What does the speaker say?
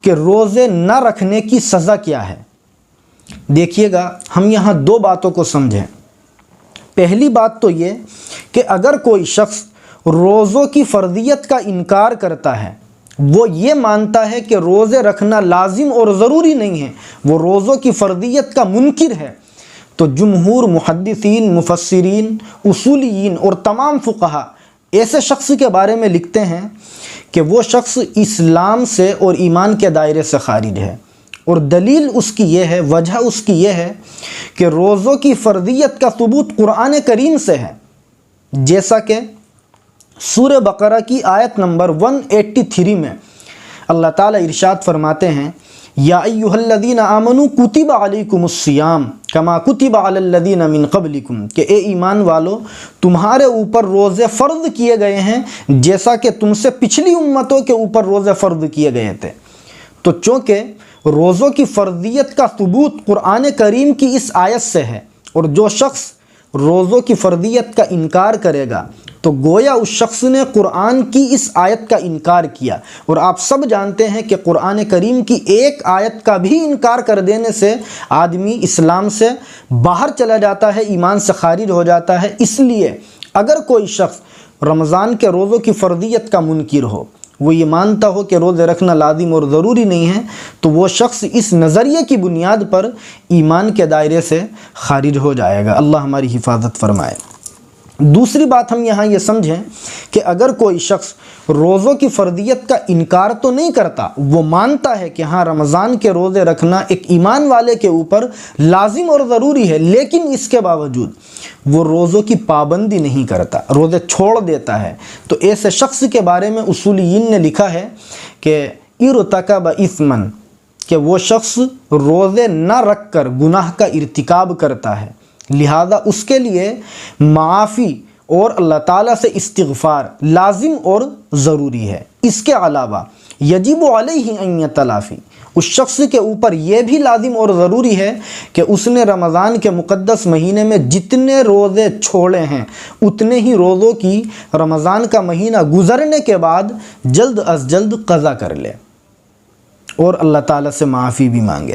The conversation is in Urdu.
کہ روزے نہ رکھنے کی سزا کیا ہے۔ دیکھیے گا، ہم یہاں دو باتوں کو سمجھیں۔ پہلی بات تو یہ کہ اگر کوئی شخص روزوں کی فرضیت کا انکار کرتا ہے، وہ یہ مانتا ہے کہ روزے رکھنا لازم اور ضروری نہیں ہے، وہ روزوں کی فرضیت کا منکر ہے، تو جمہور محدثین، مفسرین، اصولیین اور تمام فقہا ایسے شخص کے بارے میں لکھتے ہیں کہ وہ شخص اسلام سے اور ایمان کے دائرے سے خارج ہے۔ اور دلیل اس کی یہ ہے، وجہ اس کی یہ ہے کہ روزوں کی فرضیت کا ثبوت قرآن کریم سے ہے، جیسا کہ سورہ بقرہ کی آیت نمبر 183 میں اللہ تعالیٰ ارشاد فرماتے ہیں، یا ایھا الذین آمنوا کتب علیکم الصیام کما کتب علی الذین من قبلکم، کہ اے ایمان والو، تمہارے اوپر روزے فرض کیے گئے ہیں جیسا کہ تم سے پچھلی امتوں کے اوپر روزے فرض کیے گئے تھے۔ تو چونکہ روزوں کی فرضیت کا ثبوت قرآن کریم کی اس آیت سے ہے، اور جو شخص روزوں کی فرضیت کا انکار کرے گا تو گویا اس شخص نے قرآن کی اس آیت کا انکار کیا۔ اور آپ سب جانتے ہیں کہ قرآن کریم کی ایک آیت کا بھی انکار کر دینے سے آدمی اسلام سے باہر چلا جاتا ہے، ایمان سے خارج ہو جاتا ہے۔ اس لیے اگر کوئی شخص رمضان کے روزوں کی فرضیت کا منکر ہو، وہ یہ مانتا ہو کہ روزے رکھنا لازم اور ضروری نہیں ہے، تو وہ شخص اس نظریے کی بنیاد پر ایمان کے دائرے سے خارج ہو جائے گا۔ اللہ ہماری حفاظت فرمائے۔ دوسری بات ہم یہاں یہ سمجھیں کہ اگر کوئی شخص روزوں کی فرضیت کا انکار تو نہیں کرتا، وہ مانتا ہے کہ ہاں رمضان کے روزے رکھنا ایک ایمان والے کے اوپر لازم اور ضروری ہے، لیکن اس کے باوجود وہ روزوں کی پابندی نہیں کرتا، روزے چھوڑ دیتا ہے، تو ایسے شخص کے بارے میں اصولیین نے لکھا ہے کہ ارتکب اثما، کہ وہ شخص روزے نہ رکھ کر گناہ کا ارتکاب کرتا ہے، لہذا اس کے لیے معافی اور اللہ تعالیٰ سے استغفار لازم اور ضروری ہے۔ اس کے علاوہ یجب علیہ ان یتلافی، اس شخص کے اوپر یہ بھی لازم اور ضروری ہے کہ اس نے رمضان کے مقدس مہینے میں جتنے روزے چھوڑے ہیں اتنے ہی روزوں کی رمضان کا مہینہ گزرنے کے بعد جلد از جلد قضا کر لے اور اللہ تعالیٰ سے معافی بھی مانگے۔